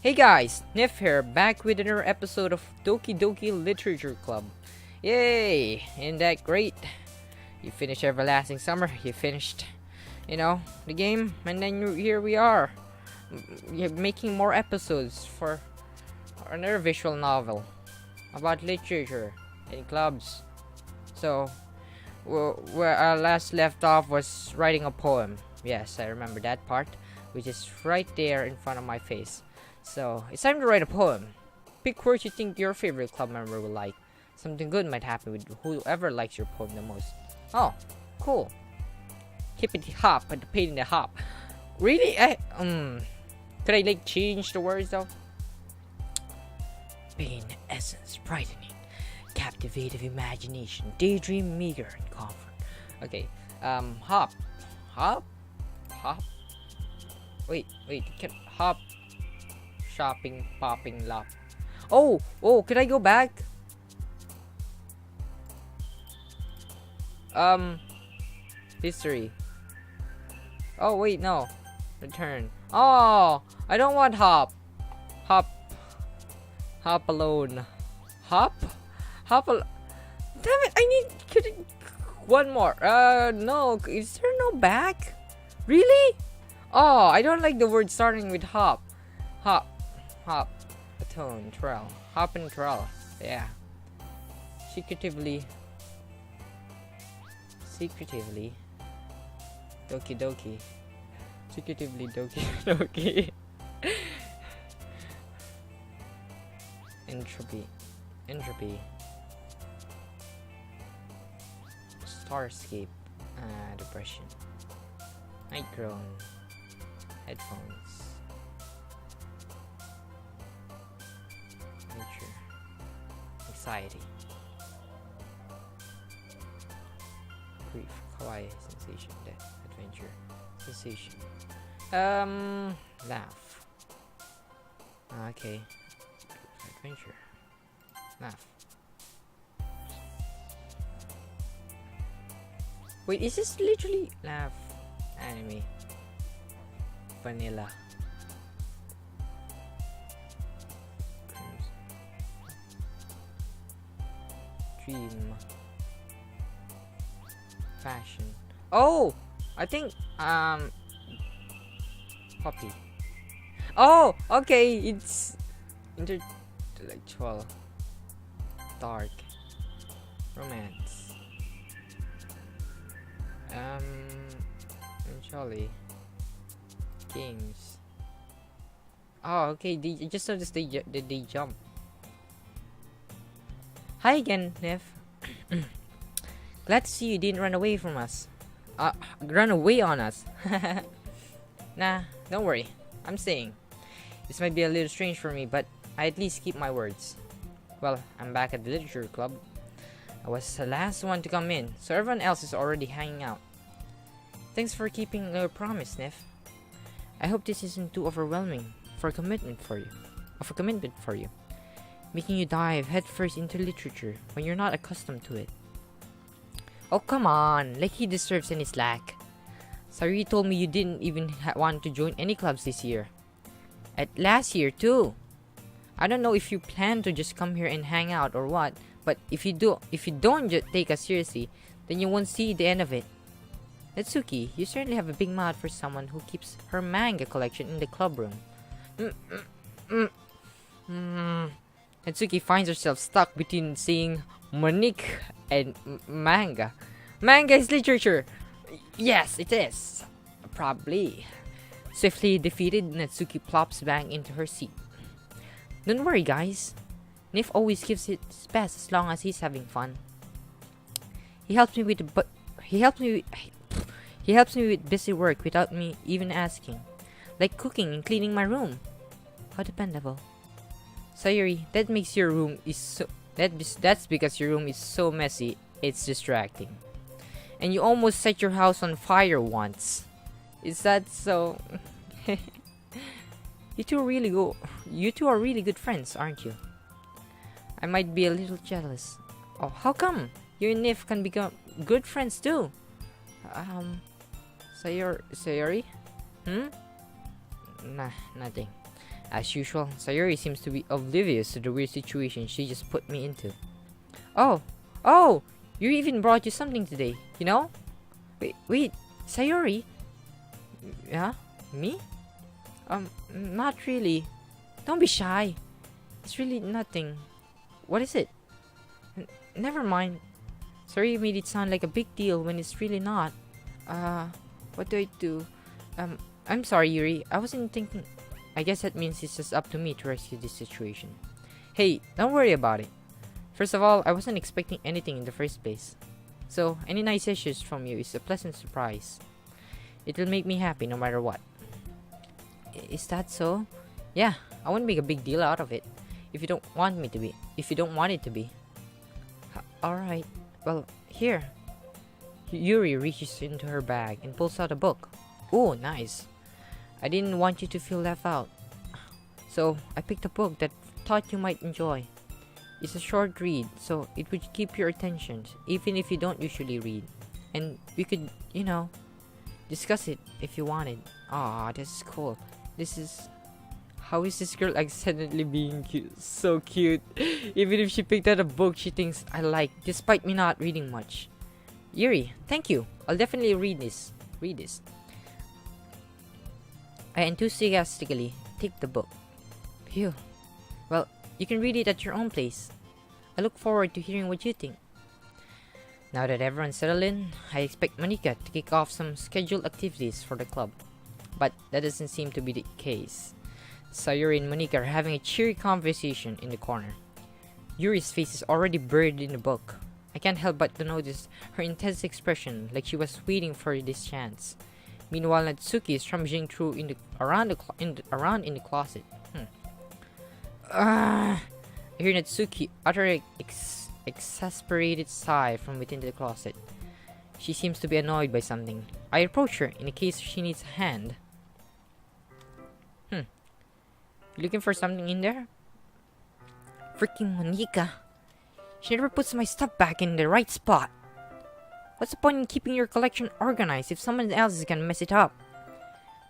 Hey guys, Nif here, back with another episode of Doki Doki Literature Club. Yay! Isn't that great? You finished Everlasting Summer, you finished, the game, and then here we are. You're making more episodes for another visual novel about literature in clubs. So, where our last left off was writing a poem. Yes, I remember that part, which is right there in front of my face. So, it's time to write a poem. Pick words you think your favorite club member will like. Something good might happen with whoever likes your poem the most. Oh, cool. Hippity hop and the pain in the hop. Really? Could I change the words though? Pain, essence, brightening, captivative imagination, daydream, meager, and comfort. Okay. Hop. Wait. Can hop. Shopping, popping, lop. Oh, could I go back? History. Oh, wait, no. Return. Oh, I don't want hop. Hop alone. Hop alone. Damn it, one more. No, is there no back? Really? Oh, I don't like the word starting with hop. Hop, a tone, trell, hop and trell, yeah. Secretively, Doki Doki, secretively Doki Doki. Entropy, starscape, depression, night groan, headphones. Nature, anxiety, grief, kawaii, sensation, death, adventure, sensation, laugh. Okay, adventure, laugh. Wait, is this literally laugh? Anime, vanilla. Dream, fashion. Oh, I think puppy. Oh, okay, it's intellectual, dark, romance, and jolly, games. Oh, okay. I just noticed they jump. Hi again, Nef. Glad to see you didn't run away from us. Run away on us. Nah, don't worry. I'm staying. This might be a little strange for me, but I at least keep my words. Well, I'm back at the literature club. I was the last one to come in, so everyone else is already hanging out. Thanks for keeping your promise, Nef. I hope this isn't too overwhelming for a commitment for you. Making you dive headfirst into literature when you're not accustomed to it. Oh, come on, like he deserves any slack. Sari told me you didn't even want to join any clubs this year. At last year too. I don't know if you plan to just come here and hang out or what, but if you don't take us seriously, then you won't see the end of it. Natsuki, you certainly have a big mouth for someone who keeps her manga collection in the club room. Natsuki finds herself stuck between saying Monique and manga. Manga is literature. Yes, it is. Probably. Swiftly defeated, Natsuki plops back into her seat. Don't worry, guys. Nif always gives it his best as long as he's having fun. He helps me with busy work without me even asking, like cooking and cleaning my room. How dependable. Sayuri, that's because your room is so messy, it's distracting. And you almost set your house on fire once. Is that so? You two are really good friends, aren't you? I might be a little jealous. Oh, how come? You and Nif can become good friends too. Sayuri? Nah, nothing. As usual, Sayori seems to be oblivious to the weird situation she just put me into. Oh! Oh! You even brought you something today, you know? Wait, Sayori? Yeah? Me? Not really. Don't be shy. It's really nothing. What is it? Never mind. Sorry, you made it sound like a big deal when it's really not. What do I do? I'm sorry, Yuri. I wasn't thinking. I guess that means it's just up to me to rescue this situation. Hey, don't worry about it. First of all, I wasn't expecting anything in the first place. So, any nice issues from you is a pleasant surprise. It will make me happy no matter what. Is that so? Yeah, I wouldn't make a big deal out of it. If you don't want me to be. If you don't want it to be. Alright. Well, here. Yuri reaches into her bag and pulls out a book. Oh, nice. I didn't want you to feel left out. So, I picked a book that thought you might enjoy. It's a short read, so it would keep your attention, even if you don't usually read. And we could, you know, discuss it if you wanted. Aw, this is cool. This is... How is this girl accidentally being cute? So cute. Even if she picked out a book she thinks I like, despite me not reading much. Yuri, thank you. I'll definitely read this. I enthusiastically take the book. Phew. Well, you can read it at your own place. I look forward to hearing what you think. Now that everyone's settled in, I expect Monika to kick off some scheduled activities for the club. But that doesn't seem to be the case. Sayori and Monika are having a cheery conversation in the corner. Yuri's face is already buried in the book. I can't help but to notice her intense expression, like she was waiting for this chance. Meanwhile, Natsuki is rummaging through around in the closet. I hear Natsuki utter an exasperated sigh from within the closet. She seems to be annoyed by something. I approach her in case she needs a hand. You looking for something in there? Freaking Monika. She never puts my stuff back in the right spot. What's the point in keeping your collection organized if someone else is gonna mess it up?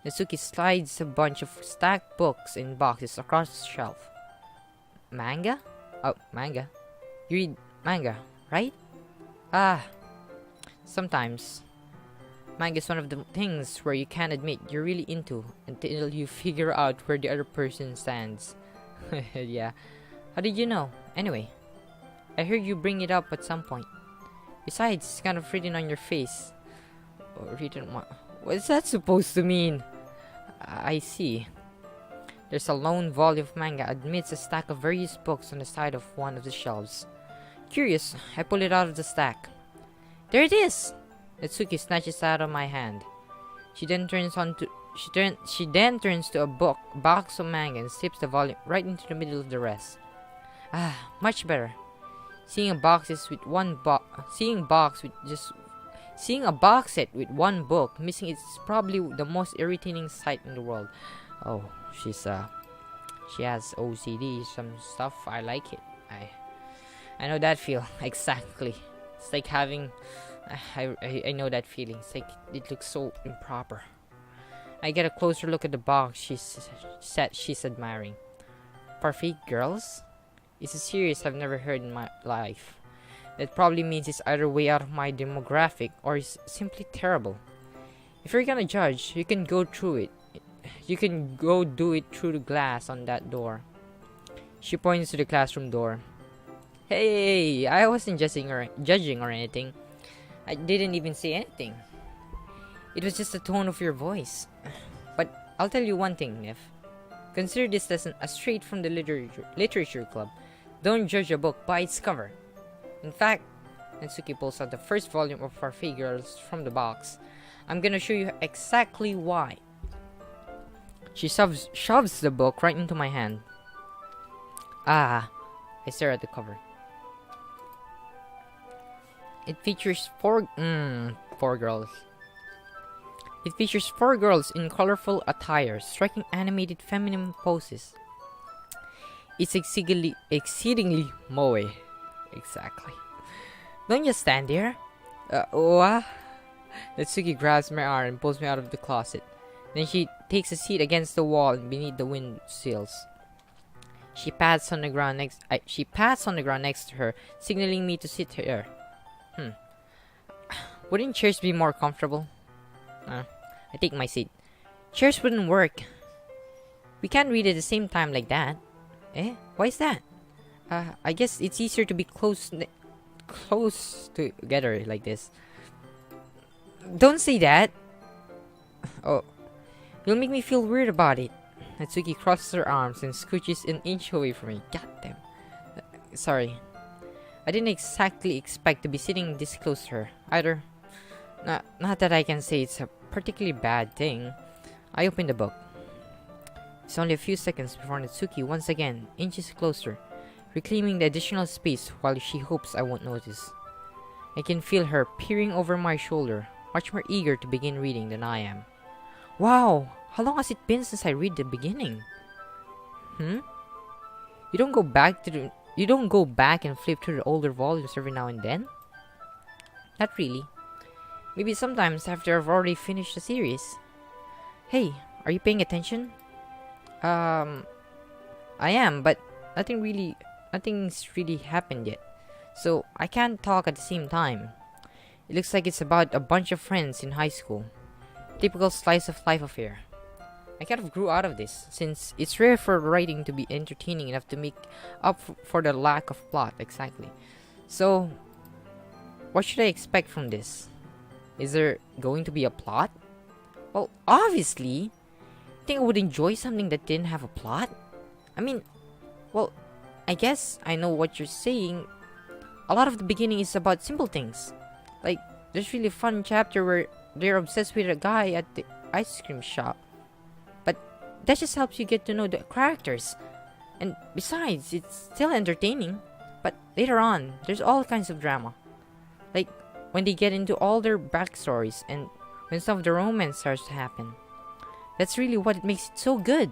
Natsuki slides a bunch of stacked books in boxes across the shelf. Manga? Oh, manga. You read manga, right? Sometimes. Manga is one of the things where you can't admit you're really into until you figure out where the other person stands. Yeah. How did you know? Anyway, I heard you bring it up at some point. Besides, it's kind of written on your face. What's that supposed to mean? I see. There's a lone volume of manga amidst a stack of various books on the side of one of the shelves. Curious, I pull it out of the stack. There it is! Natsuki snatches it out of my hand. She then turns to a box of manga and slips the volume right into the middle of the rest. Much better. Seeing a box set with one book missing is probably the most irritating sight in the world. Oh, she has OCD, some stuff. I like it. I know that feel exactly. It's like having. I know that feeling. It's like it looks so improper. I get a closer look at the box she's admiring. Parfait girls? It's a series I've never heard in my life. That probably means it's either way out of my demographic or it's simply terrible. If you're gonna judge, you can go through it. You can go do it through the glass on that door. She points to the classroom door. Hey, I wasn't judging or anything. I didn't even say anything. It was just the tone of your voice. But I'll tell you one thing, Nif. Consider this lesson a straight from the literature club. Don't judge a book by its cover. In fact, Natsuki pulls out the first volume of Parfait Girls from the box. I'm gonna show you exactly why. She shoves the book right into my hand. I stare at the cover. It features four girls. It features 4 girls in colorful attire, striking animated feminine poses. It's exceedingly moe. Exactly. Don't just stand there. Natsuki grabs my arm and pulls me out of the closet. Then she takes a seat against the wall beneath the windsills. She pats on the ground next to her, signaling me to sit here. Wouldn't chairs be more comfortable? I take my seat. Chairs wouldn't work. We can't read at the same time like that. Eh? Why is that? I guess it's easier to be close together like this. Don't say that. Oh, you'll make me feel weird about it. Natsuki crosses her arms and scooches an inch away from me. Goddamn. Sorry. I didn't exactly expect to be sitting this close to her, either. Not that I can say it's a particularly bad thing. I open the book. It's only a few seconds before Natsuki once again inches closer, reclaiming the additional space while she hopes I won't notice. I can feel her peering over my shoulder, much more eager to begin reading than I am. Wow! How long has it been since I read the beginning? You don't go back and flip through the older volumes every now and then? Not really. Maybe sometimes after I've already finished the series. Hey, are you paying attention? I am, but nothing's really happened yet. So I can't talk at the same time. It looks like it's about a bunch of friends in high school. Typical slice of life affair. I kind of grew out of this, since it's rare for writing to be entertaining enough to make up for the lack of plot, exactly. So, what should I expect from this? Is there going to be a plot? Well, obviously. I think I would enjoy something that didn't have a plot? I mean, well, I guess I know what you're saying. A lot of the beginning is about simple things. Like, there's really a fun chapter where they're obsessed with a guy at the ice cream shop. But that just helps you get to know the characters. And besides, it's still entertaining. But later on, there's all kinds of drama. Like, when they get into all their backstories and when some of the romance starts to happen. That's really what makes it so good.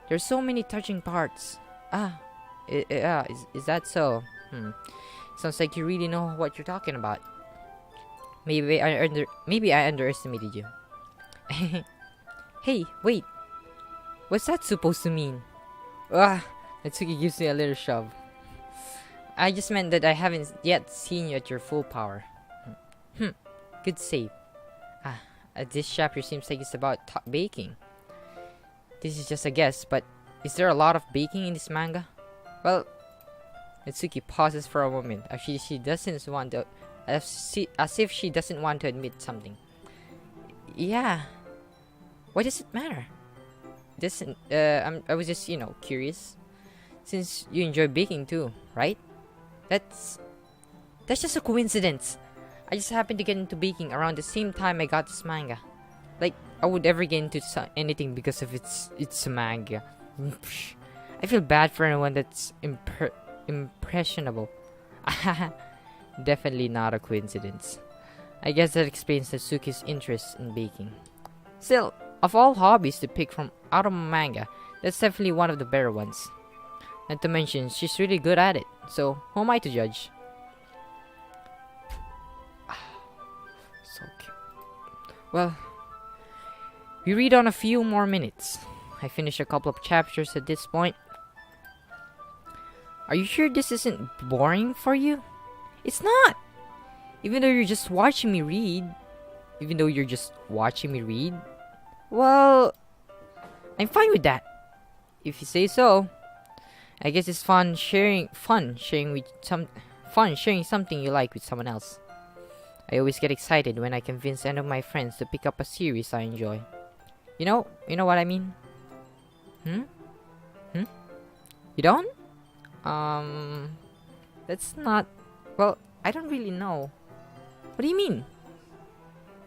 There's so many touching parts. Is that so? Sounds like you really know what you're talking about. Maybe I underestimated you. Hey, wait. What's that supposed to mean? Natsuki gives me a little shove. I just meant that I haven't yet seen you at your full power. Good save. This chapter seems like it's about baking. This is just a guess, but is there a lot of baking in this manga? Well, Natsuki pauses for a moment as if she doesn't want to admit something. Yeah. Why does it matter? I was just, curious. Since you enjoy baking too, right? That's just a coincidence. I just happened to get into baking around the same time I got this manga. Like, I would ever get into anything because of it's a manga. I feel bad for anyone that's impressionable. Definitely not a coincidence. I guess that explains Natsuki's interest in baking. Still, of all hobbies to pick from out of a manga, that's definitely one of the better ones. Not to mention, she's really good at it, so who am I to judge? So cute. Well, we read on a few more minutes. I finished a couple of chapters at this point. Are you sure this isn't boring for you? It's not! Even though you're just watching me read. Well, I'm fine with that. If you say so. I guess it's fun sharing something you like with someone else. I always get excited when I convince any of my friends to pick up a series I enjoy. You know what I mean? You don't? That's not... Well, I don't really know. What do you mean?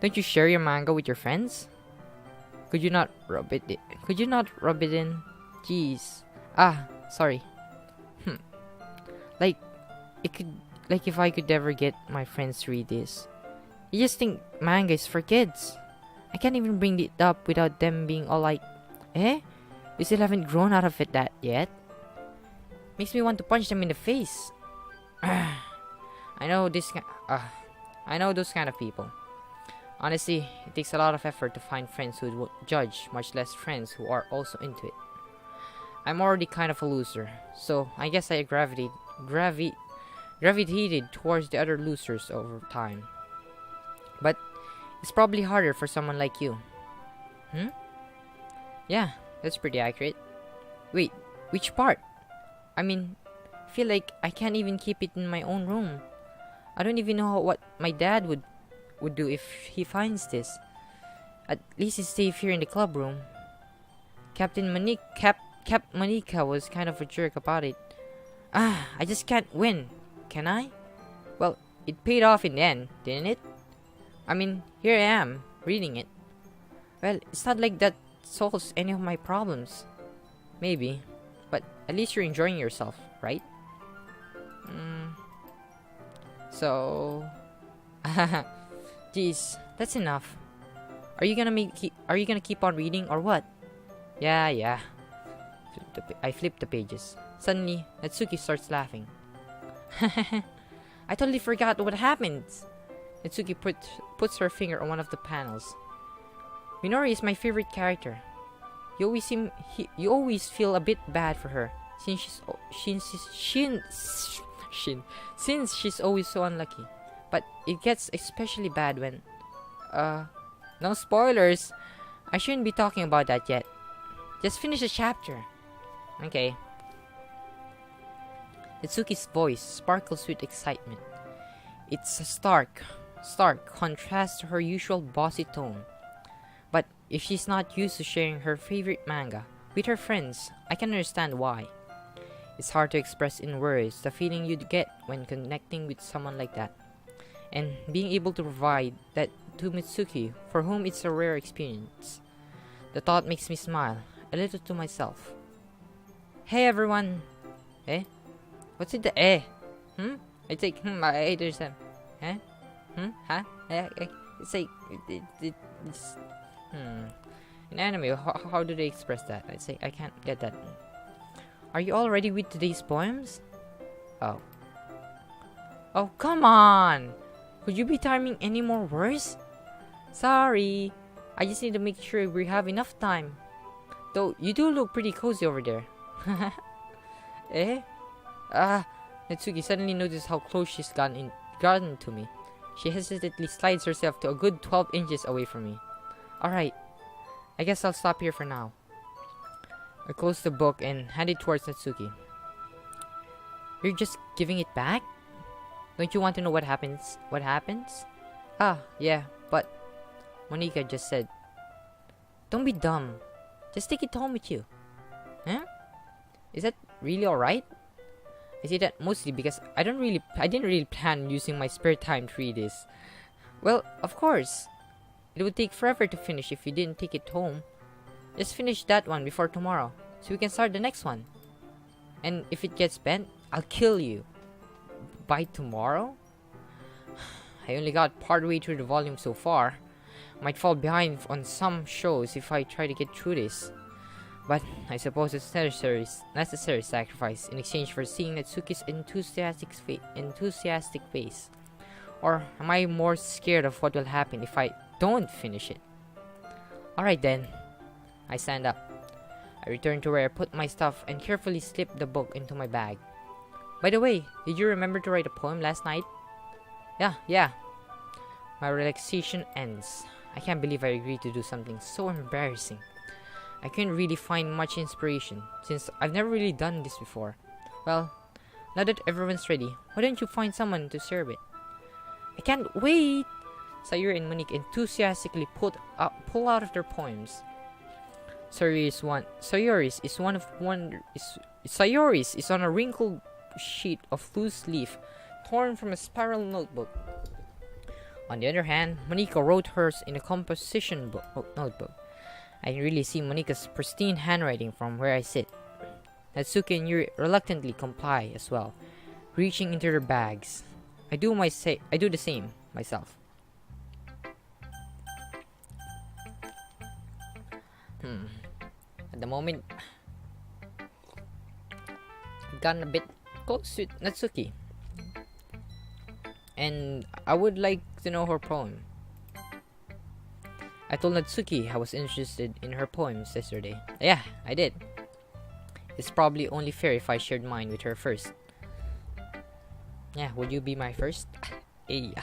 Don't you share your manga with your friends? Could you not rub it in? Jeez. Sorry. Like if I could ever get my friends to read this. You just think manga is for kids. I can't even bring it up without them being all like, you still haven't grown out of it that yet? Makes me want to punch them in the face. I know those kind of people. Honestly, it takes a lot of effort to find friends who won't judge, much less friends who are also into it. I'm already kind of a loser, so I guess I gravitated towards the other losers over time. But it's probably harder for someone like you. Hmm? Yeah, that's pretty accurate. Wait, which part? I mean, I feel like I can't even keep it in my own room. I don't even know what my dad would do if he finds this. At least he's safe here in the club room. Cap Monica was kind of a jerk about it. I just can't win, can I? Well, it paid off in the end, didn't it? I mean, here I am, reading it. Well, it's not like that solves any of my problems. Maybe, but at least you're enjoying yourself, right? So, geez, that's enough. Are you gonna keep on reading or what? Yeah. I flip the pages. Suddenly, Natsuki starts laughing. I totally forgot what happens. Natsuki puts her finger on one of the panels. Minori is my favorite character. You always feel a bit bad for her since she's always so unlucky. But it gets especially bad when no spoilers. I shouldn't be talking about that yet. Just finish the chapter. Okay. Itsuki's voice sparkles with excitement. It's a stark contrast to her usual bossy tone. But if she's not used to sharing her favorite manga with her friends, I can understand why. It's hard to express in words the feeling you'd get when connecting with someone like that. And being able to provide that to Mitsuki, for whom it's a rare experience. The thought makes me smile, a little to myself. Hey everyone! Eh? What's it the eh? It's like, I understand. Eh? Huh? It's like, it's, In anime, how do they express that? I say, I can't get that. Are you all ready with today's poems? Oh. Oh, come on! Could you be timing any more words? Sorry. I just need to make sure we have enough time. Though, you do look pretty cozy over there. Eh? Natsuki suddenly noticed how close she's gotten to me. She hesitantly slides herself to a good 12 inches away from me. Alright. I guess I'll stop here for now. I closed the book and handed it towards Natsuki. You're just giving it back? Don't you want to know what happens? What happens? Yeah, but Monica just said, don't be dumb. Just take it home with you. Huh? Is that really alright? I say that mostly because I didn't really plan on using my spare time to read this. Well, of course. It would take forever to finish if you didn't take it home. Just finish that one before tomorrow, so we can start the next one. And if it gets bent, I'll kill you. By tomorrow? I only got partway through the volume so far. Might fall behind on some shows if I try to get through this. But I suppose it's necessary sacrifice in exchange for seeing Natsuki's enthusiastic face. Or am I more scared of what will happen if I don't finish it? Alright then. I stand up. I return to where I put my stuff and carefully slip the book into my bag. By the way, did you remember to write a poem last night? Yeah. My relaxation ends. I can't believe I agreed to do something so embarrassing. I couldn't really find much inspiration, since I've never really done this before. Well, now that everyone's ready, why don't you find someone to serve it? I can't wait! Sayuri and Monique enthusiastically pull out of their poems. Sayuri's is on a wrinkled sheet of loose leaf, torn from a spiral notebook. On the other hand, Monica wrote hers in a composition notebook. I can really see Monica's pristine handwriting from where I sit. Natsuki and Yuri reluctantly comply as well, reaching into their bags. I do the same myself. At the moment, I've gotten a bit close with Natsuki, and I would like to know her poem. I told Natsuki I was interested in her poems yesterday. Yeah, I did. It's probably only fair if I shared mine with her first. Yeah, would you be my first? Yeah.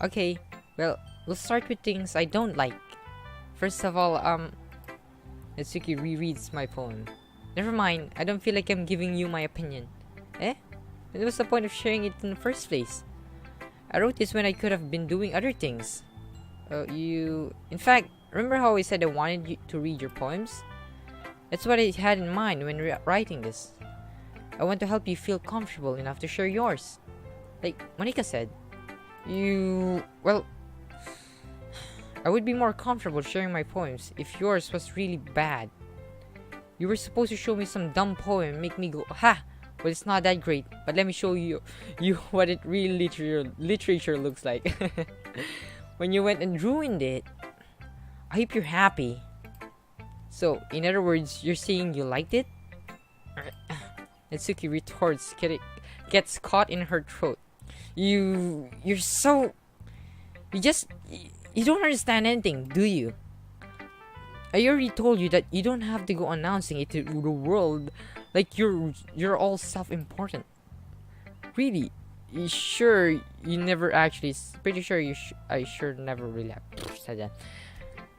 Okay, well, we'll start with things I don't like. First of all, Natsuki rereads my poem. Never mind, I don't feel like I'm giving you my opinion. Eh? Then what's the point of sharing it in the first place? I wrote this when I could have been doing other things. In fact, remember how I said I wanted you to read your poems? That's what I had in mind when writing this. I want to help you feel comfortable enough to share yours. Like Monica said, well, I would be more comfortable sharing my poems if yours was really bad. You were supposed to show me some dumb poem and make me go, ha! Well, it's not that great, but let me show you what it real literature looks like. When you went and ruined it, I hope you're happy. So, in other words, you're saying you liked it? Natsuki retorts, gets caught in her throat. You don't understand anything, do you? I already told you that you don't have to go announcing it to the world like you're all self-important. Really? You sure you never actually? Pretty sure I sure never really said that.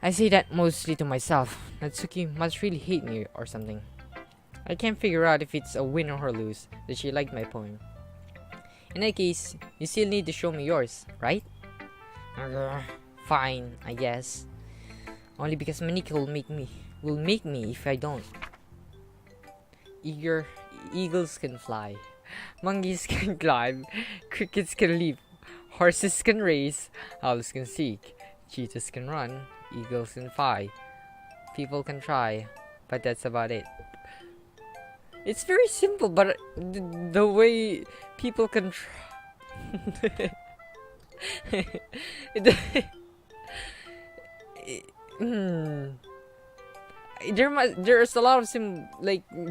I say that mostly to myself. Natsuki must really hate me or something. I can't figure out if it's a win or lose that she liked my poem. In that case, you still need to show me yours, right? Fine, I guess. Only because Monica will make me if I don't. Eagles can fly, monkeys can climb, crickets can leap, horses can race, owls can seek, cheetahs can run, eagles can fly, people can try, but that's about it. It's very simple, but the way people can try. There's a lot of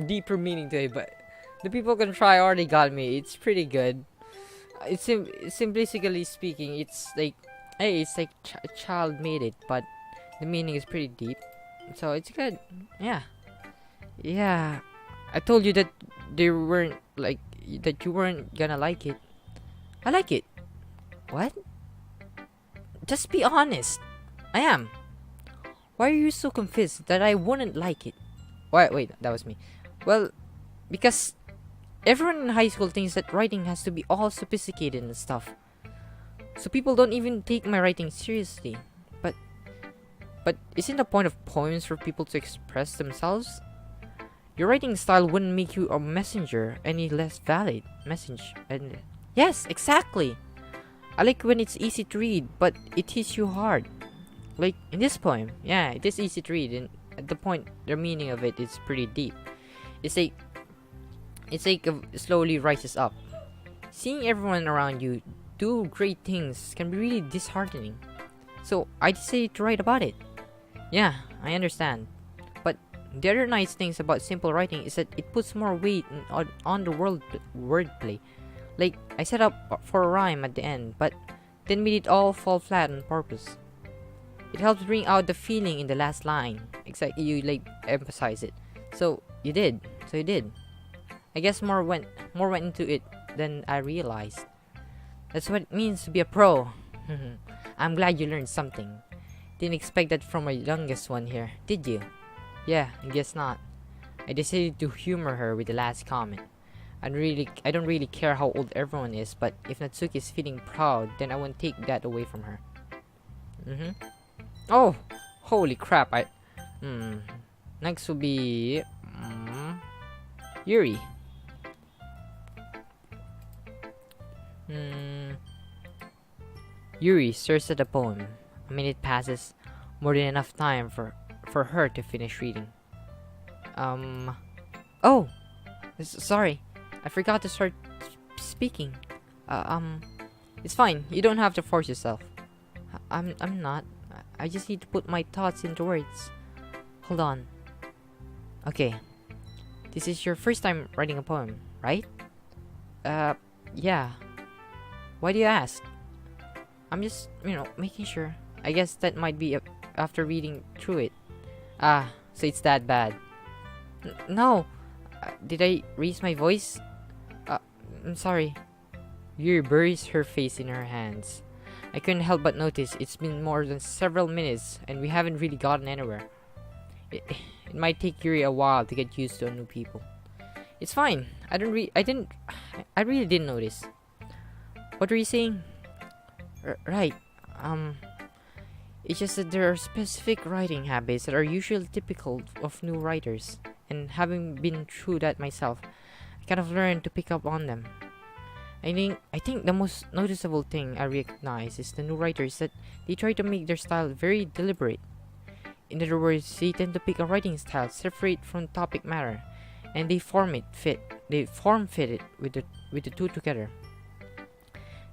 deeper meaning to it, but the people can try already got me. It's pretty good. It's simplistically speaking, it's like, hey, it's like a child made it, but the meaning is pretty deep, so it's good. Yeah. I told you that you weren't gonna like it. I like it. What? Just be honest. I am. Why are you so convinced that I wouldn't like it? Wait, that was me. Well, because everyone in high school thinks that writing has to be all sophisticated and stuff. So people don't even take my writing seriously. But isn't the point of poems for people to express themselves? Your writing style wouldn't make you a messenger any less valid. Yes, exactly. I like when it's easy to read, but it hits you hard. Like in this poem, yeah, it is easy to read, and at the point, the meaning of it is pretty deep. It's like slowly rises up. Seeing everyone around you do great things can be really disheartening. So I decided to write about it. Yeah, I understand. But the other nice things about simple writing is that it puts more weight on the wordplay. Like, I set up for a rhyme at the end, but then made it all fall flat on purpose. It helps bring out the feeling in the last line. Exactly, you emphasize it. So you did. I guess more went into it than I realized. That's what it means to be a pro. I'm glad you learned something. Didn't expect that from my youngest one here, did you? Yeah, I guess not. I decided to humor her with the last comment. I don't really care how old everyone is, but if Natsuki is feeling proud, then I won't take that away from her. Oh, holy crap! Next will be Yuri. Yuri stares at the poem. A minute passes, more than enough time for her to finish reading. Oh, sorry, I forgot to start speaking. It's fine. You don't have to force yourself. I'm not. I just need to put my thoughts into words. Hold on. Okay. This is your first time writing a poem, right? Yeah. Why do you ask? I'm just, making sure. I guess that might be after reading through it. Ah, so it's that bad. No. Did I raise my voice? I'm sorry. Yuri buries her face in her hands. I couldn't help but notice it's been more than several minutes and we haven't really gotten anywhere. It might take Yuri a while to get used to new people. It's fine. I really didn't notice. What were you saying? Right. It's just that there are specific writing habits that are usually typical of new writers, and having been through that myself, I kind of learned to pick up on them. I think the most noticeable thing I recognize is the new writers that they try to make their style very deliberate. In other words, they tend to pick a writing style separate from topic matter, and they form fit it with the two together.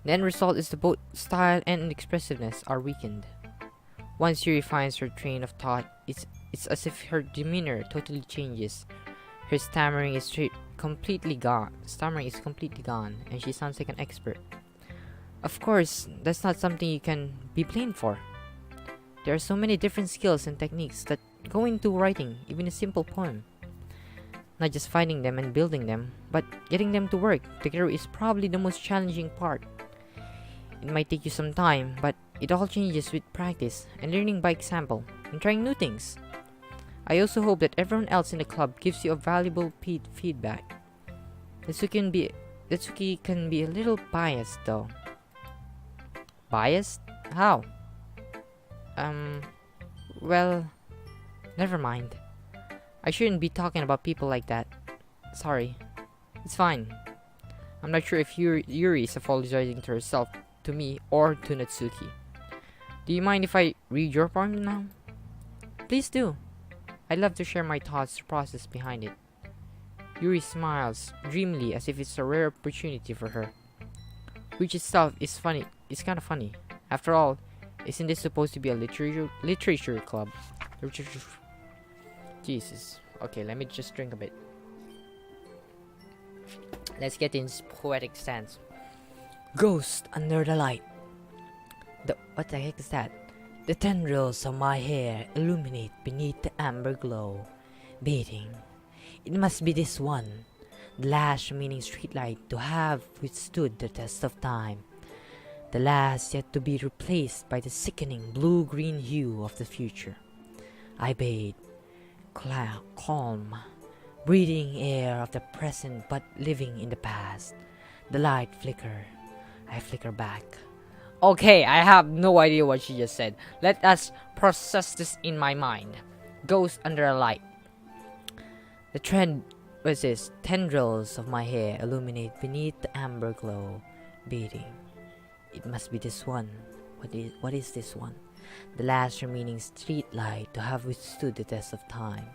The end result is that both style and expressiveness are weakened. Once Yuri finds her train of thought, it's as if her demeanor totally changes. Her stammering is completely gone, and she sounds like an expert. Of course, that's not something you can be blamed for. There are so many different skills and techniques that go into writing even a simple poem. Not just finding them and building them, but getting them to work together is probably the most challenging part. It might take you some time, but it all changes with practice and learning by example and trying new things. I also hope that everyone else in the club gives you a valuable feedback. Natsuki can be a little biased though. Biased? How? Well, never mind. I shouldn't be talking about people like that. Sorry. It's fine. I'm not sure if Yuri is apologizing to herself, to me, or to Natsuki. Do you mind if I read your poem now? Please do. I'd love to share my thoughts, the process behind it. Yuri smiles dreamily as if it's a rare opportunity for her. Which itself is funny. It's kind of funny. After all, isn't this supposed to be a literature club? Jesus. Okay, let me just drink a bit. Let's get in poetic stance. Ghost under the light. What the heck is that? The tendrils of my hair illuminate beneath the amber glow, beating. It must be this one, the last remaining streetlight to have withstood the test of time. The last yet to be replaced by the sickening blue-green hue of the future. I bathe, calm, breathing air of the present but living in the past. The light flicker. I flicker back. Okay, I have no idea what she just said. Let us process this in my mind. Ghost under a light. Tendrils of my hair illuminate beneath the amber glow, beating. It must be this one. What is this one? The last remaining street light to have withstood the test of time.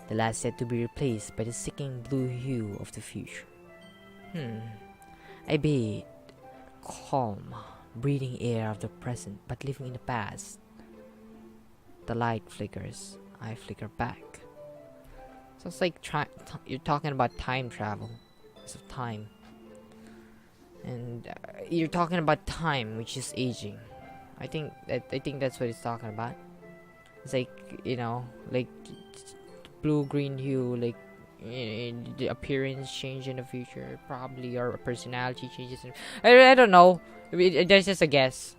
The last yet to be replaced by the sickening blue hue of the future. I bathe, calm, breathing air of the present but living in the past. The light flickers. I flicker back. So it's like you're talking about time travel. Because of time. And you're talking about time, which is aging. I think that's what it's talking about. It's like, like blue-green hue, like the appearance change in the future, probably, or personality changes. I don't know. That's just a guess.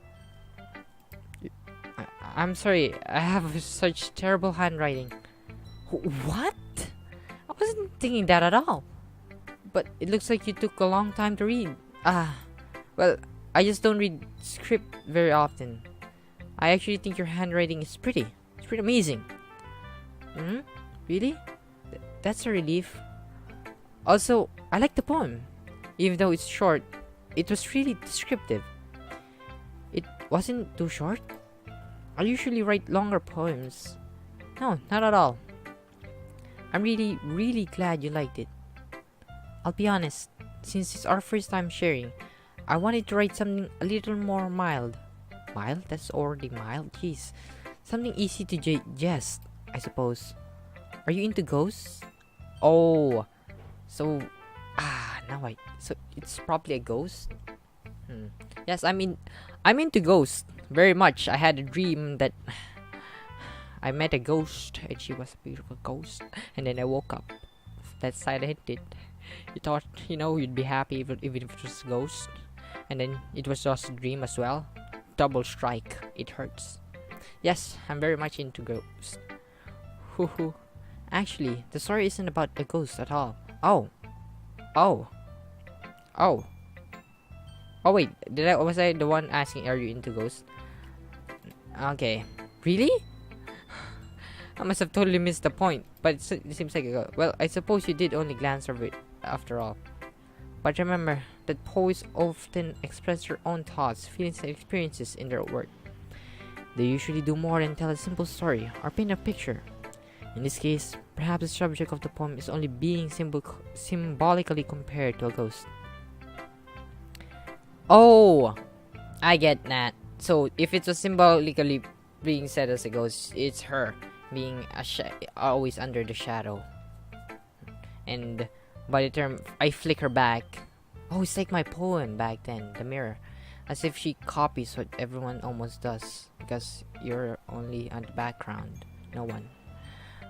I'm sorry. I have such terrible handwriting. What? I wasn't thinking that at all. But it looks like you took a long time to read. Well, I just don't read script very often. I actually think your handwriting is pretty. It's pretty amazing. Really? That's a relief. Also, I like the poem. Even though it's short, it was really descriptive. It wasn't too short. I usually write longer poems. No, not at all. I'm really, really glad you liked it. I'll be honest, since it's our first time sharing, I wanted to write something a little more mild. Mild? That's already mild? Jeez. Something easy to digest, I suppose. Are you into ghosts? Oh, so, so it's probably a ghost? Yes, I'm into ghosts very much. I had a dream that I met a ghost and she was a beautiful ghost. And then I woke up. That side I hit it. You thought, you know, you'd be happy even if it was a ghost. And then it was just a dream as well. Double strike. It hurts. Yes, I'm very much into ghosts. Hoo. Actually, the story isn't about a ghost at all. Oh wait, was I the one asking, are you into ghosts? Okay. Really? I must have totally missed the point, but it seems like well, I suppose you did only glance over it after all. But remember that poets often express their own thoughts, feelings, and experiences in their work. They usually do more than tell a simple story or paint a picture. In this case, perhaps the subject of the poem is only being symbolically compared to a ghost. Oh, I get that. So if it was symbolically being said as a ghost, it's her being always under the shadow. And by the term I flicker back, oh, it's like my poem back then, the mirror, as if she copies what everyone almost does because you're only on the background, no one.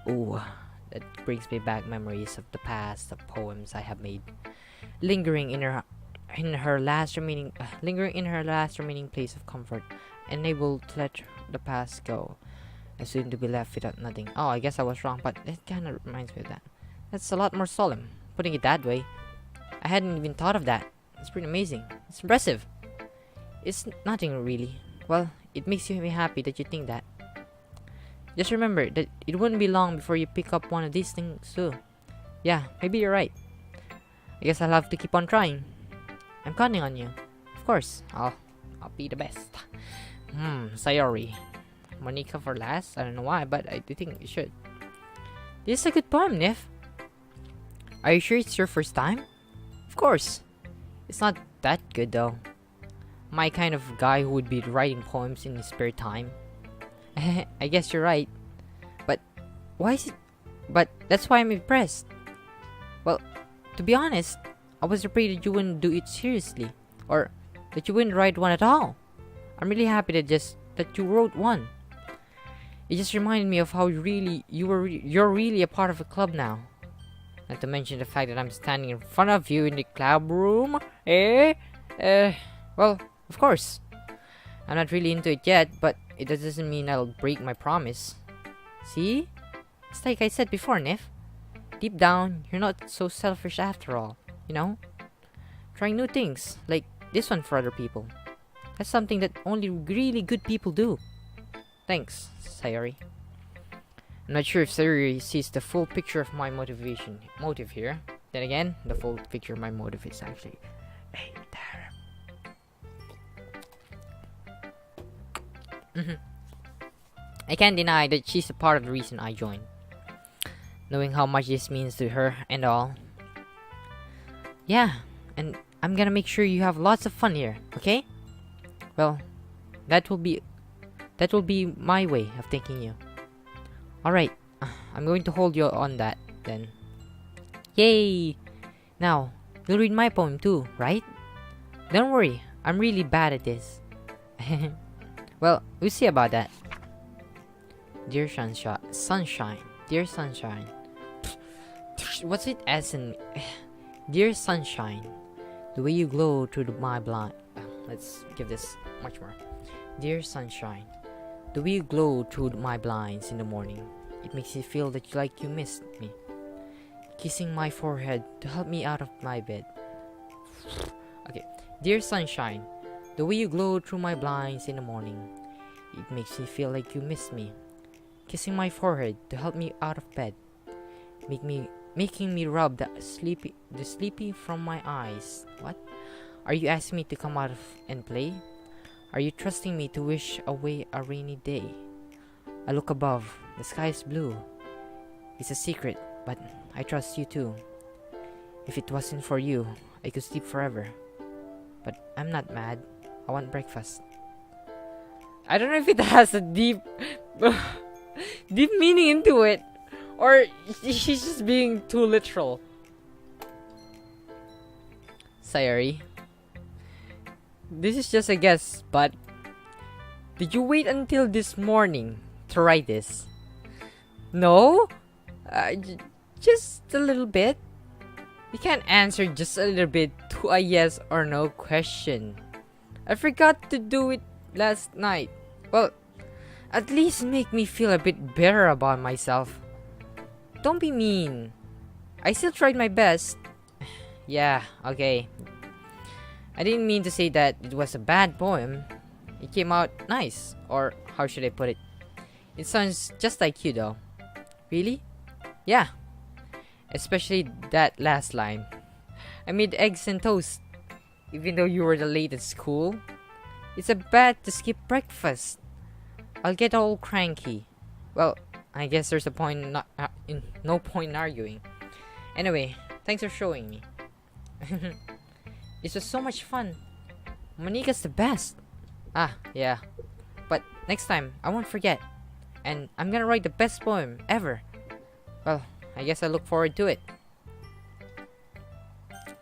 Ooh, that brings me back memories of the past, of poems I have made, lingering in her last remaining place of comfort, unable to let the past go, and soon to be left without nothing. Oh, I guess I was wrong, but it kind of reminds me of that. That's a lot more solemn, putting it that way. I hadn't even thought of that. It's pretty amazing. It's impressive. It's nothing really. Well, it makes me happy that you think that. Just remember that it wouldn't be long before you pick up one of these things too. Yeah, maybe you're right. I guess I'll have to keep on trying. I'm counting on you. Of course, I'll be the best. Sayori. Monica for last? I don't know why, but I do think you should. This is a good poem, Nif. Are you sure it's your first time? Of course. It's not that good though. My kind of guy who would be writing poems in his spare time. I guess you're right. But why is it? But that's why I'm impressed. Well, to be honest, I was afraid that you wouldn't do it seriously, or that you wouldn't write one at all. I'm really happy that you wrote one. It just reminded me of how you're really a part of a club now. Not to mention the fact that I'm standing in front of you in the club room. Well, of course. I'm not really into it yet, but it doesn't mean I'll break my promise. See? It's like I said before, Nif. Deep down, you're not so selfish after all, you know? Trying new things, like this one for other people. That's something that only really good people do. Thanks, Sayori. I'm not sure if Sayori sees the full picture of my motive here. Then again, the full picture of my motive is actually right there. I can't deny that she's a part of the reason I joined. Knowing how much this means to her and all. Yeah, and I'm gonna make sure you have lots of fun here, okay? Well, that will be my way of thanking you. Alright, I'm going to hold you on that then. Yay! Now, you'll read my poem too, right? Don't worry, I'm really bad at this. Well, we'll see about that. Dear sunshine, dear sunshine. What's it as in? Dear sunshine, the way you glow through my blind. Let's give this much more. Dear sunshine, the way you glow through my blinds in the morning, it makes me feel that you missed me. Kissing my forehead to help me out of my bed. Okay. Dear sunshine, the way you glow through my blinds in the morning, it makes me feel like you missed me. Kissing my forehead to help me out of bed, making me rub the sleepy from my eyes. What? Are you asking me to come out and play? Are you trusting me to wish away a rainy day? I look above, the sky is blue. It's a secret, but I trust you too. If it wasn't for you, I could sleep forever. But I'm not mad. I want breakfast. I don't know if it has a deep meaning into it, or she's just being too literal. Sayori, this is just a guess, but Did you wait until this morning to write this? No? Just a little bit. You can't answer just a little bit to a yes or no question. I forgot to do it last night. Well, at least make me feel a bit better about myself. Don't be mean. I still tried my best. Yeah, okay. I didn't mean to say that it was a bad poem. It came out nice. Or how should I put it? It sounds just like you though. Really? Yeah. Especially that last line. I made eggs and toast, even though you were the late at school. It's a bad to skip breakfast. I'll get all cranky. Well, I guess there's a point no point in arguing. Anyway, thanks for showing me. It was so much fun. Monika's the best. Ah, yeah. But next time, I won't forget. And I'm gonna write the best poem ever. Well, I guess I look forward to it.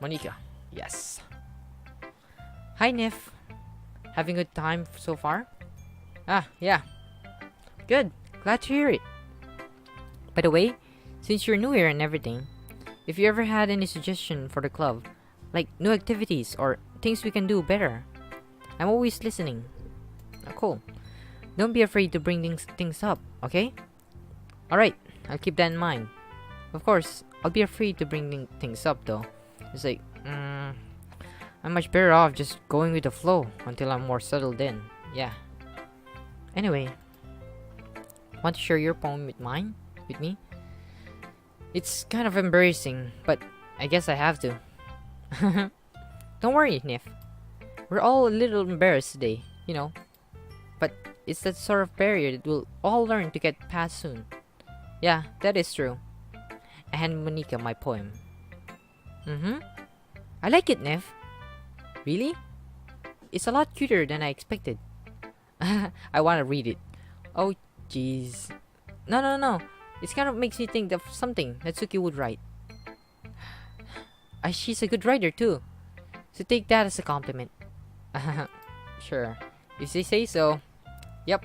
Monika. Yes. Hi, Nif. Having a good time so far? Ah, yeah. Good. Glad to hear it. By the way, since you're new here and everything, if you ever had any suggestion for the club, like new activities or things we can do better, I'm always listening. Oh, cool. Don't be afraid to bring things up, okay? Alright, I'll keep that in mind. Of course, I'll be afraid to bring things up though. It's like, I'm much better off just going with the flow until I'm more settled in. Yeah. Anyway, want to share your poem with me? It's kind of embarrassing, but I guess I have to. Don't worry, Nif. We're all a little embarrassed today, you know. But it's that sort of barrier that we'll all learn to get past soon. Yeah, that is true. I hand Monika my poem. I like it, Nif. Really? It's a lot cuter than I expected. I want to read it. Oh, jeez. No. It kind of makes me think of something that Suki would write. She's a good writer too. So take that as a compliment. Sure. If they say so. Yep.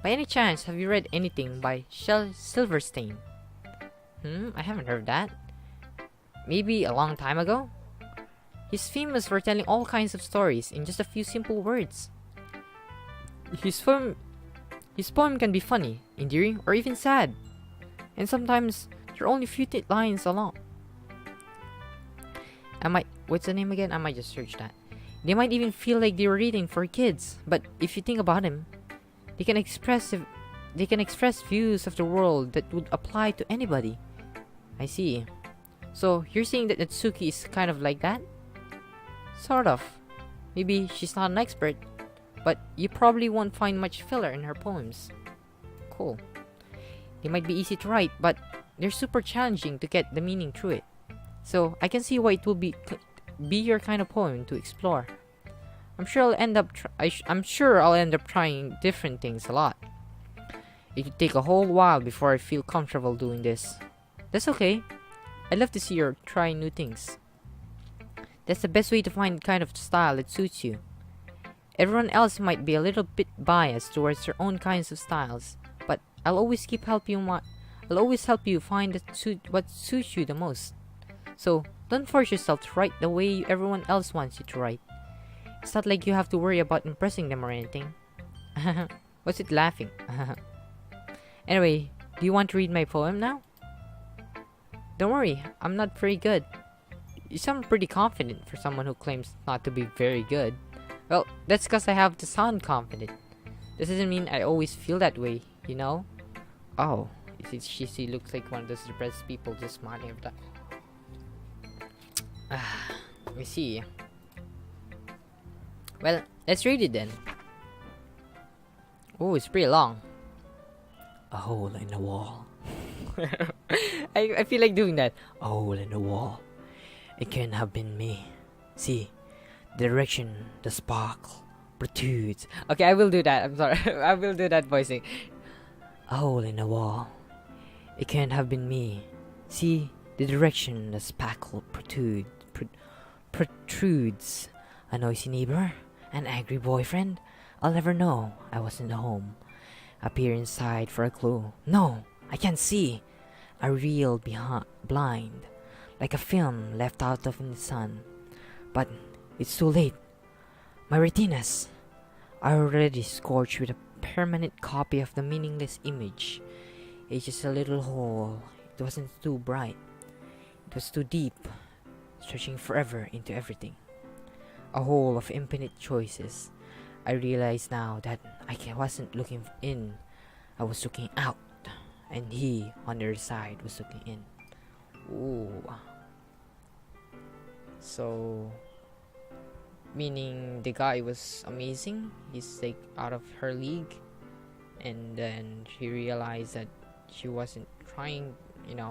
By any chance, have you read anything by Shel Silverstein? I haven't heard that. Maybe a long time ago? He's famous for telling all kinds of stories in just a few simple words. His poem can be funny, endearing, or even sad. And sometimes, they're only a few lines long. What's the name again? I might just search that. They might even feel like they were reading for kids, but if you think about him, they can express views of the world that would apply to anybody. I see. So you're saying that Natsuki is kind of like that? Sort of. Maybe she's not an expert, but you probably won't find much filler in her poems. Cool. They might be easy to write, but they're super challenging to get the meaning through it. So I can see why it will be your kind of poem to explore. I'm sure I'll end up trying different things a lot. It could take a whole while before I feel comfortable doing this. That's okay. I'd love to see you try new things. That's the best way to find the kind of style that suits you. Everyone else might be a little bit biased towards their own kinds of styles, but I'll always help you find what suits you the most. So don't force yourself to write the way everyone else wants you to write. It's not like you have to worry about impressing them or anything. What's it laughing? Anyway, do you want to read my poem now? Don't worry, I'm not very good. You sound pretty confident for someone who claims not to be very good. Well, that's because I have to sound confident. This doesn't mean I always feel that way, you know? Oh, she looks like one of those depressed people just smiling every time. Let me see. Well, let's read it then. Oh, it's pretty long. A hole in the wall. I feel like doing that. A hole in the wall. It can't have been me. See, the direction the sparkle protrudes. Okay, I will do that. I'm sorry. I will do that voicing. A hole in the wall. It can't have been me. See, the direction the sparkle protrudes. A noisy neighbor, an angry boyfriend, I'll never know I wasn't home. I peer inside for a clue. No, I can't see. I reel blind, like a film left out of in the sun. But it's too late. My retinas are already scorched with a permanent copy of the meaningless image. It's just a little hole. It wasn't too bright. It was too deep, stretching forever into everything. A hole of infinite choices. I realize now that wasn't looking in. I was looking out. And he, on the other side, was looking in. Ooh. So, meaning the guy was amazing. He's like out of her league. And then she realized that she wasn't trying, it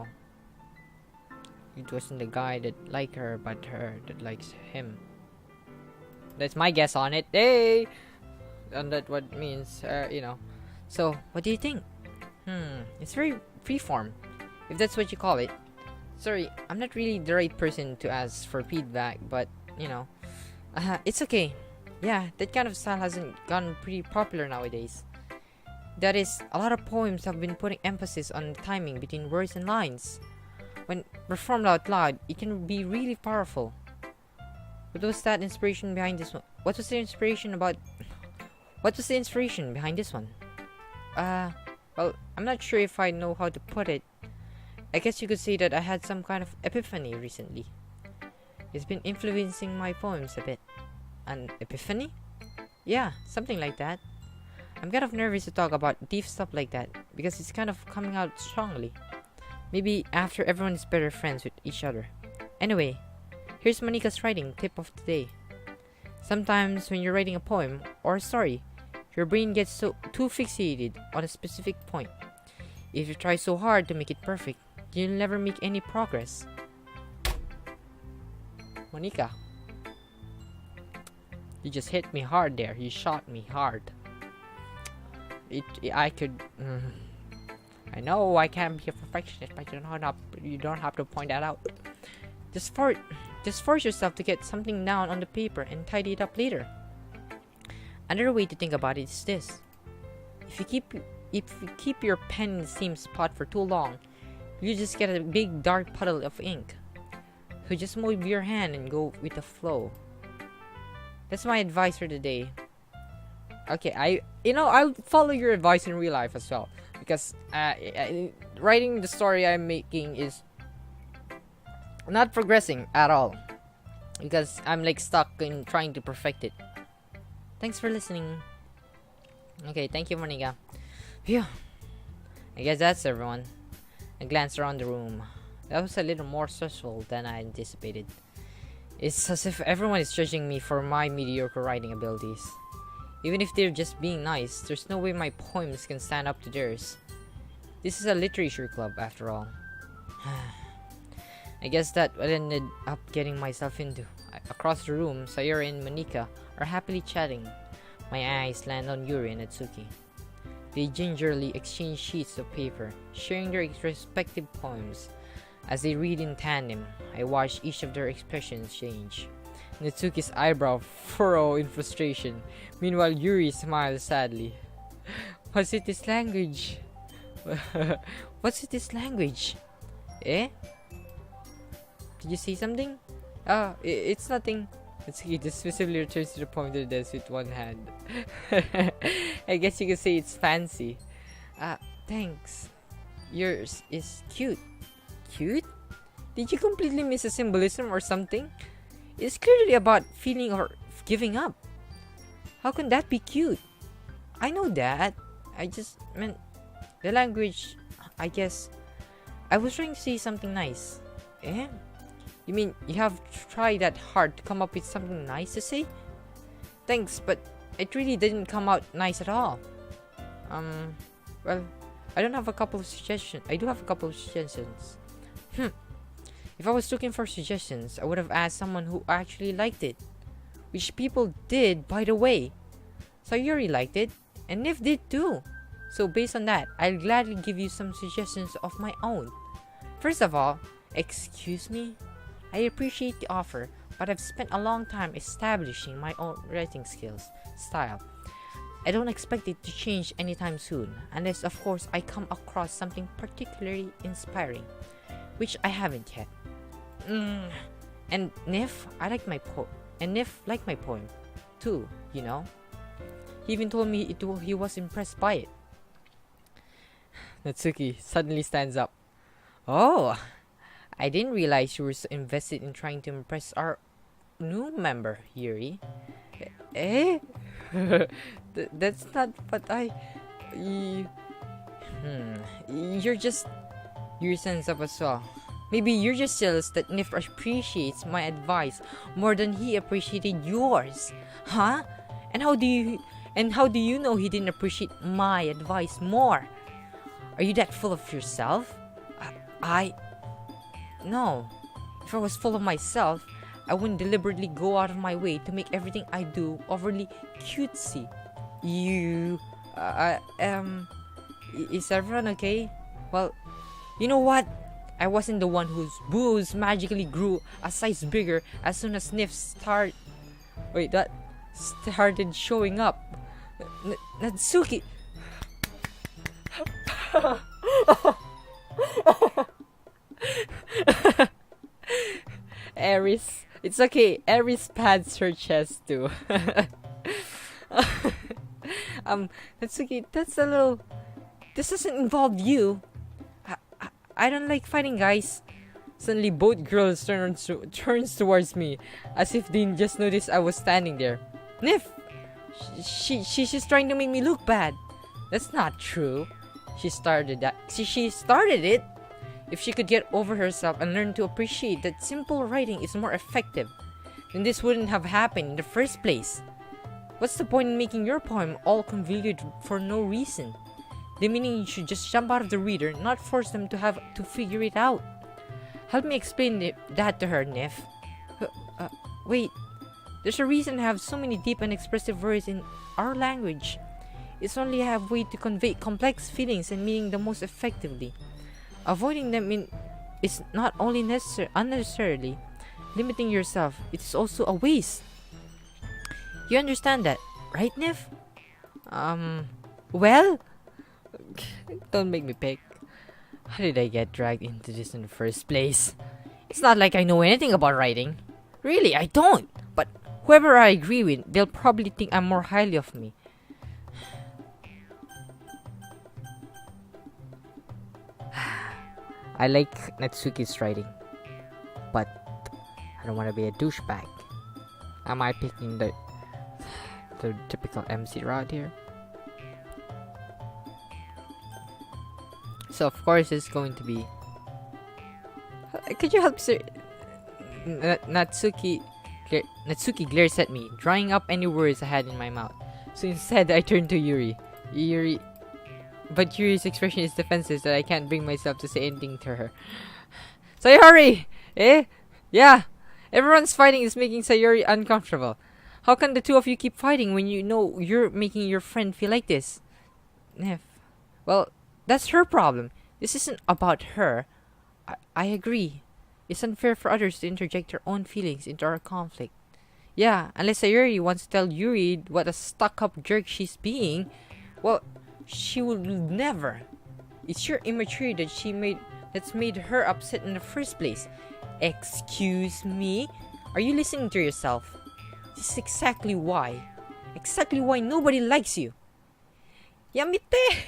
wasn't the guy that liked her, but her that likes him. That's my guess on it. Hey! And that what it means, So, what do you think? It's very freeform, if that's what you call it. Sorry, I'm not really the right person to ask for feedback, but, it's okay. Yeah, that kind of style hasn't gotten pretty popular nowadays. That is, a lot of poems have been putting emphasis on the timing between words and lines. When performed out loud, it can be really powerful. What was that inspiration behind this one? What was the inspiration behind this one? Well, I'm not sure if I know how to put it. I guess you could say that I had some kind of epiphany recently. It's been influencing my poems a bit. An epiphany? Yeah, something like that. I'm kind of nervous to talk about deep stuff like that because it's kind of coming out strongly. Maybe after everyone is better friends with each other. Anyway, here's Monika's writing tip of the day. Sometimes when you're writing a poem or a story, your brain gets too fixated on a specific point. If you try so hard to make it perfect, you'll never make any progress. Monika, you just hit me hard there. You shot me hard. I know I can't be a perfectionist, but you don't have to point that out. Just force yourself to get something down on the paper and tidy it up later. Another way to think about it is this: if you keep your pen in the same spot for too long, you just get a big dark puddle of ink. So just move your hand and go with the flow. That's my advice for today. Okay, I'll follow your advice in real life as well, because writing the story I'm making is not progressing at all, because I'm like stuck in trying to perfect it. Thanks for listening. Okay, thank you, Monika. Phew. I guess that's everyone. I glanced around the room. That was a little more stressful than I anticipated. It's as if everyone is judging me for my mediocre writing abilities. Even if they're just being nice, there's no way my poems can stand up to theirs. This is a literature club, after all. I guess that's what I ended up getting myself into. Across the room, Sayori and Monika are happily chatting. My eyes land on Yuri and Natsuki. They gingerly exchange sheets of paper, sharing their respective poems. As they read in tandem, I watch each of their expressions change. Natsuki's eyebrow furrow in frustration. Meanwhile, Yuri smiles sadly. What's it this language? What's it this language? Eh? Did you see something? It's nothing. Natsuki dismissively returns to the poem to the desk with one hand. I guess you could say it's fancy. Thanks. Yours is cute. Cute? Did you completely miss a symbolism or something? It's clearly about feeling or giving up. How can that be cute? I know that. I just meant the language. I guess I was trying to say something nice. Eh? You mean you have tried that hard to come up with something nice to say? Thanks, but it really didn't come out nice at all. Well, I do have a couple of suggestions. If I was looking for suggestions, I would have asked someone who actually liked it. Which people did, by the way. Sayuri liked it, and Nif did too. So based on that, I'll gladly give you some suggestions of my own. First of all, excuse me? I appreciate the offer, but I've spent a long time establishing my own writing style. I don't expect it to change anytime soon, unless of course I come across something particularly inspiring, which I haven't yet. And Nif liked my poem too, you know. He even told me he was impressed by it. Natsuki suddenly stands up. Oh, I didn't realize you were so invested in trying to impress our new member, Yuri. Eh? That's not what You're just... Yuri stands up as well. Maybe you're just jealous that Nif appreciates my advice more than he appreciated yours. Huh? And how do you know he didn't appreciate my advice more? Are you that full of yourself? No. If I was full of myself, I wouldn't deliberately go out of my way to make everything I do overly cutesy. Is everyone okay? Well, you know what? I wasn't the one whose boobs magically grew a size bigger as soon as Nif started showing up. Natsuki. Aries. It's okay. Aries pats her chest too. Natsuki, that's a little... This doesn't involve you. I don't like fighting, guys. Suddenly, both girls turns towards me, as if they just noticed I was standing there. Nif! She's just trying to make me look bad. That's not true. She started it. If she could get over herself and learn to appreciate that simple writing is more effective, then this wouldn't have happened in the first place. What's the point in making your poem all convoluted for no reason? The meaning you should just jump out of the reader, not force them to have to figure it out. Help me explain that to her, Nif. Wait, there's a reason I have so many deep and expressive words in our language. It's only a way to convey complex feelings and meaning the most effectively. Avoiding them is not only unnecessarily limiting yourself, it is also a waste. You understand that, right, Nif? Well... Don't make me pick. How did I get dragged into this in the first place? It's not like I know anything about writing. Really, I don't. But whoever I agree with, they'll probably think I'm more highly of me. I like Natsuki's writing, but I don't want to be a douchebag. Am I picking the typical MC route here? So of course it's going to be... Could you help sir? Natsuki glares at me, drying up any words I had in my mouth. So instead I turn to Yuri. But Yuri's expression is defensive, so I can't bring myself to say anything to her. Sayori! Eh? Yeah. Everyone's fighting is making Sayori uncomfortable. How can the two of you keep fighting when you know you're making your friend feel like this? Nef. Well, that's her problem. This isn't about her. I agree. It's unfair for others to interject their own feelings into our conflict. Yeah, unless Sayori wants to tell Yuri what a stuck-up jerk she's being, well, she will never. It's your immaturity that's made her upset in the first place. Excuse me? Are you listening to yourself? This is exactly why nobody likes you. Yamite!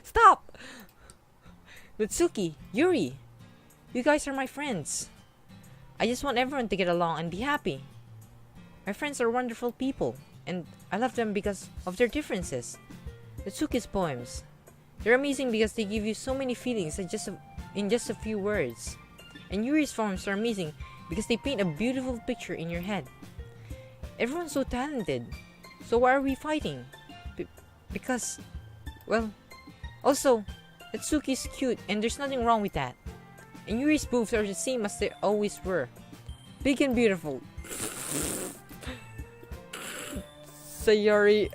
Stop! Natsuki, Yuri, you guys are my friends. I just want everyone to get along and be happy. My friends are wonderful people, and I love them because of their differences. Natsuki's poems, they're amazing because they give you so many feelings in just a few words. And Yuri's poems are amazing because they paint a beautiful picture in your head. Everyone's so talented, so why are we fighting? Because, well, also, Natsuki's cute and there's nothing wrong with that. And Yuri's boobs are the same as they always were. Big and beautiful. Sayori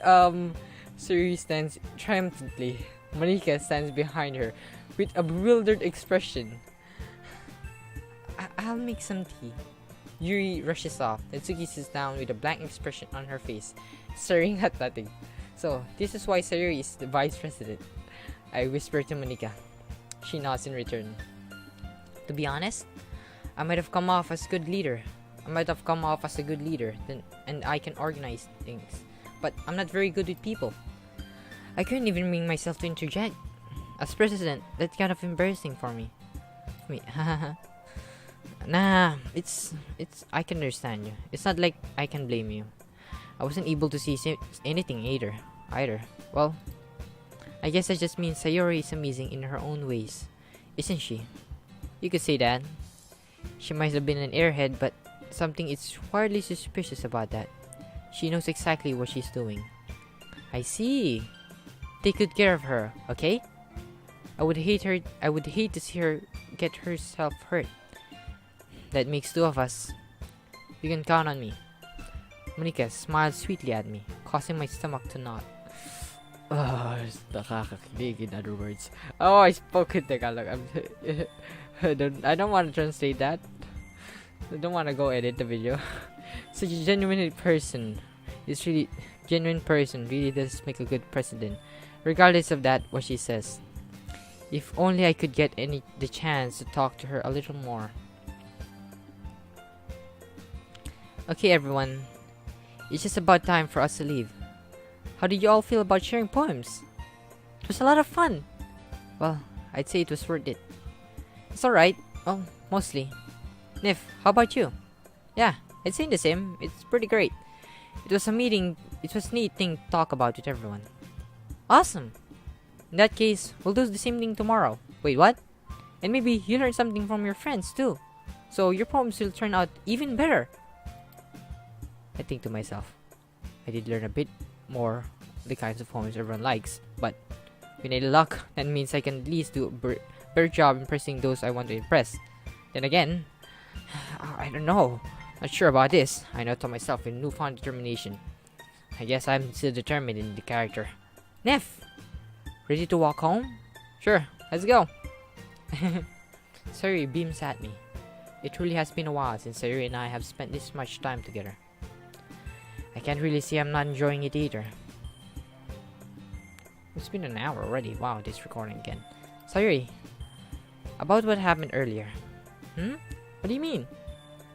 stands triumphantly. Marika stands behind her with a bewildered expression. I'll make some tea. Yuri rushes off. Natsuki sits down with a blank expression on her face, staring at nothing. So, this is why Sayuri is the vice president. I whisper to Monica. She nods in return. To be honest, I might have come off as a good leader. And I can organize things. But I'm not very good with people. I couldn't even bring myself to interject. As president, that's kind of embarrassing for me. Nah, it's I can understand you. It's not like I can blame you. I wasn't able to see anything either. Well, I guess that just means Sayori is amazing in her own ways, isn't she? You could say that. She might have been an airhead, but something is hardly suspicious about that. She knows exactly what she's doing. I see. Take good care of her, okay? I would hate to see her get herself hurt. That makes two of us. You can count on me. Monica smiled sweetly at me, causing my stomach to knot. Oh, nakakakilig, in other words. Oh, I spoke in Tagalog. I don't want to translate that. I don't want to go edit the video. Such a genuine person really does make a good president. Regardless of that, what she says. If only I could get the chance to talk to her a little more. Okay, everyone. It's just about time for us to leave. How did you all feel about sharing poems? It was a lot of fun. Well, I'd say it was worth it. It's alright. Well, mostly. Nif, how about you? Yeah, I'd say the same. It's pretty great. It was neat thing to talk about with everyone. Awesome. In that case, we'll do the same thing tomorrow. Wait, what? And maybe you learn something from your friends too. So your poems will turn out even better. I think to myself, I did learn a bit more the kinds of poems everyone likes, but with any luck, that means I can at least do a better job impressing those I want to impress. Then again, I don't know. Not sure about this. I know to myself with newfound determination. I guess I'm still determined in the character. Nef! Ready to walk home? Sure, let's go. Sayuri beams at me. It truly has been a while since Sayuri and I have spent this much time together. I can't really say I'm not enjoying it either. It's been an hour already. Wow, this recording again. Sayuri, about what happened earlier. What do you mean?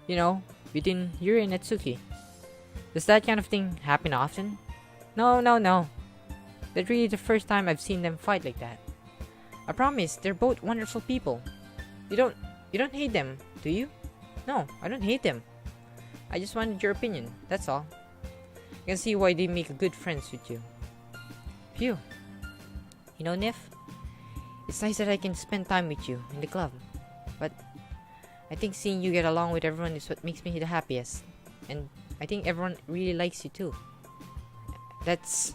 You know, between Yuri and Natsuki. Does that kind of thing happen often? No. That's really the first time I've seen them fight like that. I promise, they're both wonderful people. You don't hate them, do you? No, I don't hate them. I just wanted your opinion, that's all. I can see why they make good friends with you. Phew. You know, Nif, it's nice that I can spend time with you in the club. But I think seeing you get along with everyone is what makes me the happiest. And I think everyone really likes you too. That's...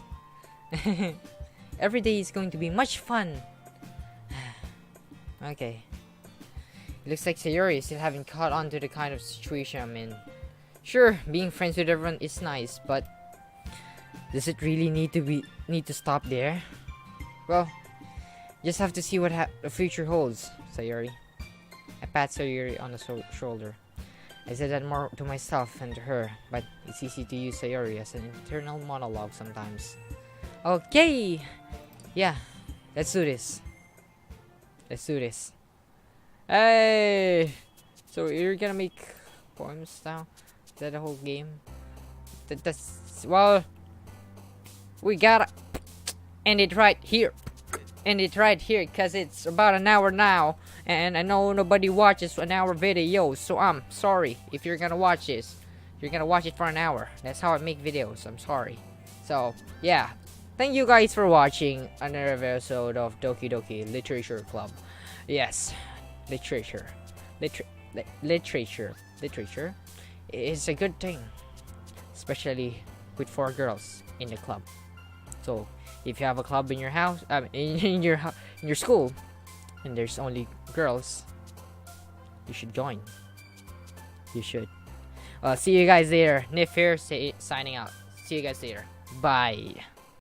Every day is going to be much fun. Okay. It looks like Sayori still haven't caught on to the kind of situation I'm in. Sure, being friends with everyone is nice, but does it really need to stop there? Well, just have to see what the future holds, Sayori. I pat Sayori on the shoulder. I said that more to myself than to her, but it's easy to use Sayori as an internal monologue sometimes. Okay! Yeah, let's do this. Hey! So you're gonna make poems now? Is that the whole game? Well, we gotta end it right here. Cause it's about an hour now. And I know nobody watches an hour video, so I'm sorry if you're gonna watch this. You're gonna watch it for an hour. That's how I make videos. I'm sorry. So, yeah. Thank you guys for watching another episode of Doki Doki Literature Club. Yes, literature is a good thing, especially with 4 girls in the club. So, if you have a club in your house, in your school, and there's only girls, you should join. You should. Well, see you guys later. Nif here, signing out. See you guys later. Bye.